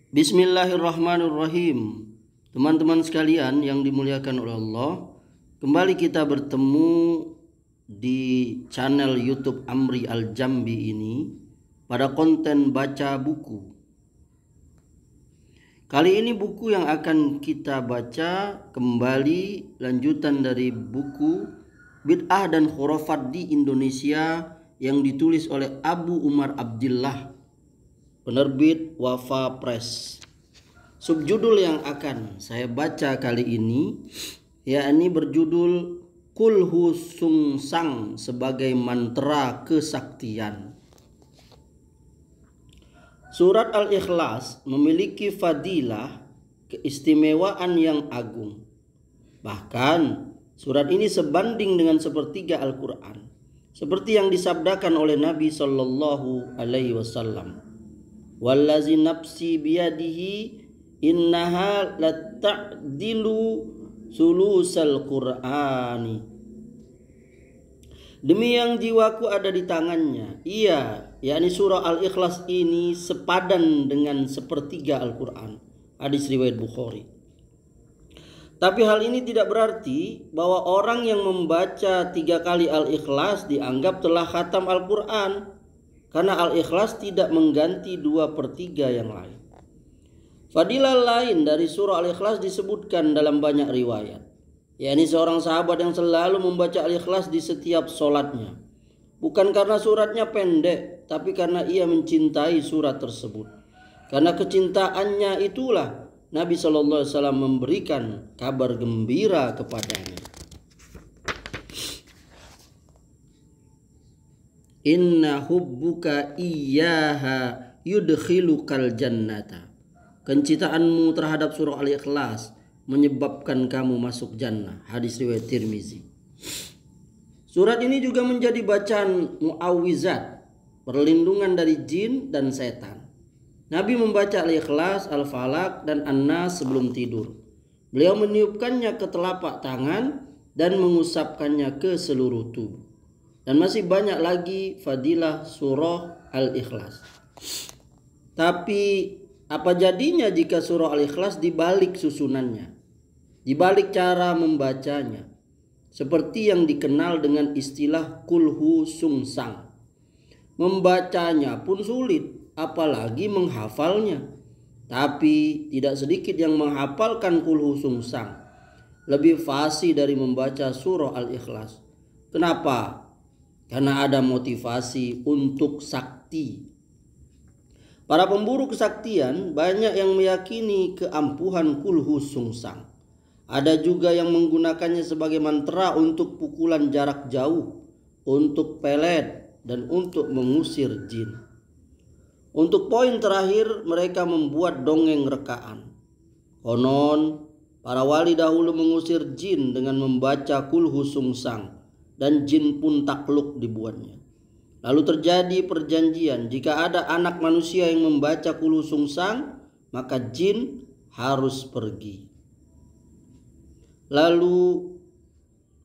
Bismillahirrahmanirrahim. Teman-teman sekalian yang dimuliakan oleh Allah, kembali kita bertemu di channel YouTube Amri Al-Jambi ini pada konten baca buku. Kali ini buku yang akan kita baca kembali lanjutan dari buku Bid'ah dan Khurafat di Indonesia yang ditulis oleh Abu Umar Abdillah, penerbit Wafa Press. Subjudul yang akan saya baca kali ini yakni berjudul Kulhu Sungsang sebagai mantra kesaktian. Surat Al-Ikhlas memiliki fadilah keistimewaan yang agung. Bahkan surat ini sebanding dengan sepertiga Al-Quran, seperti yang disabdakan oleh Nabi Sallallahu Alaihi Wasallam. Wallazi nafsi biyadihi innaha lata'dilu sulusal Qur'ani. Demi yang jiwaku ada di tangannya, yakni surah Al-Ikhlas ini sepadan dengan sepertiga Al-Quran. Hadis riwayat Bukhari. Tapi hal ini tidak berarti bahwa orang yang membaca 3 kali Al-Ikhlas dianggap telah khatam Al-Quran, karena Al-Ikhlas tidak mengganti 2/3 yang lain. Fadilah lain dari surah Al-Ikhlas disebutkan dalam banyak riwayat, yakni seorang sahabat yang selalu membaca Al-Ikhlas di setiap sholatnya, bukan karena suratnya pendek, tapi karena ia mencintai surat tersebut. Karena kecintaannya itulah Nabi SAW memberikan kabar gembira kepadanya. Inna hubbuka iyyaha yudkhilukal jannata. Kecintaanmu terhadap surah Al-Ikhlas menyebabkan kamu masuk jannah. Hadis riwayat Tirmizi. Surat ini juga menjadi bacaan mu'awwizat, perlindungan dari jin dan setan. Nabi membaca Al-Ikhlas, Al-Falaq, dan An-Nas sebelum tidur. Beliau meniupkannya ke telapak tangan dan mengusapkannya ke seluruh tubuh. Dan masih banyak lagi fadilah surah Al-Ikhlas. Tapi apa jadinya jika surah Al-Ikhlas dibalik susunannya, dibalik cara membacanya, seperti yang dikenal dengan istilah kulhu sungsang? Membacanya pun sulit, apalagi menghafalnya. Tapi tidak sedikit yang menghafalkan kulhu sungsang lebih fasih dari membaca surah Al-Ikhlas. Kenapa? Karena ada motivasi untuk sakti. Para pemburu kesaktian banyak yang meyakini keampuhan kulhu sungsang. Ada juga yang menggunakannya sebagai mantra untuk pukulan jarak jauh, untuk pelet, dan untuk mengusir jin. Untuk poin terakhir, mereka membuat dongeng rekaan. Konon, para wali dahulu mengusir jin dengan membaca kulhu sungsang, dan jin pun takluk dibuatnya. Lalu terjadi perjanjian, jika ada anak manusia yang membaca kulhu sungsang, maka jin harus pergi. Lalu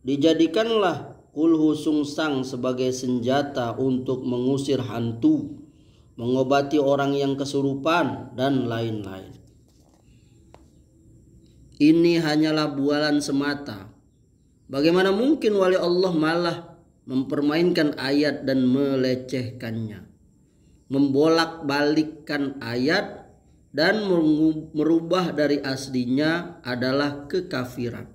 dijadikanlah kulhu sungsang sebagai senjata untuk mengusir hantu, mengobati orang yang kesurupan, dan lain-lain. Ini hanyalah bualan semata. Bagaimana mungkin wali Allah malah mempermainkan ayat dan melecehkannya, membolak-balikkan ayat dan merubah dari aslinya adalah kekafiran.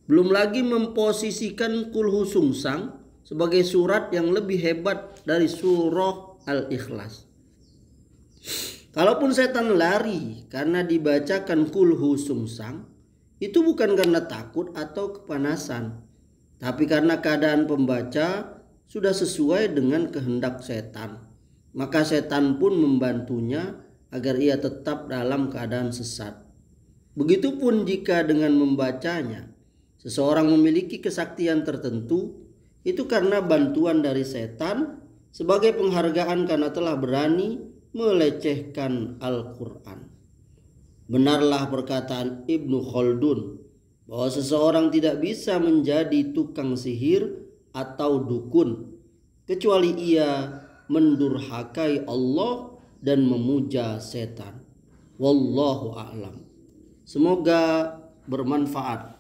Belum lagi memposisikan kulhu sungsang sebagai surat yang lebih hebat dari surah Al-Ikhlas. Kalaupun setan lari karena dibacakan kulhu sungsang, itu bukan karena takut atau kepanasan, tapi karena keadaan pembaca sudah sesuai dengan kehendak setan. Maka setan pun membantunya agar ia tetap dalam keadaan sesat. Begitupun jika dengan membacanya seseorang memiliki kesaktian tertentu, itu karena bantuan dari setan sebagai penghargaan karena telah berani melecehkan Al-Quran. Benarlah perkataan Ibnu Khaldun bahwa seseorang tidak bisa menjadi tukang sihir atau dukun kecuali ia mendurhakai Allah dan memuja setan. Wallahu a'lam. Semoga bermanfaat.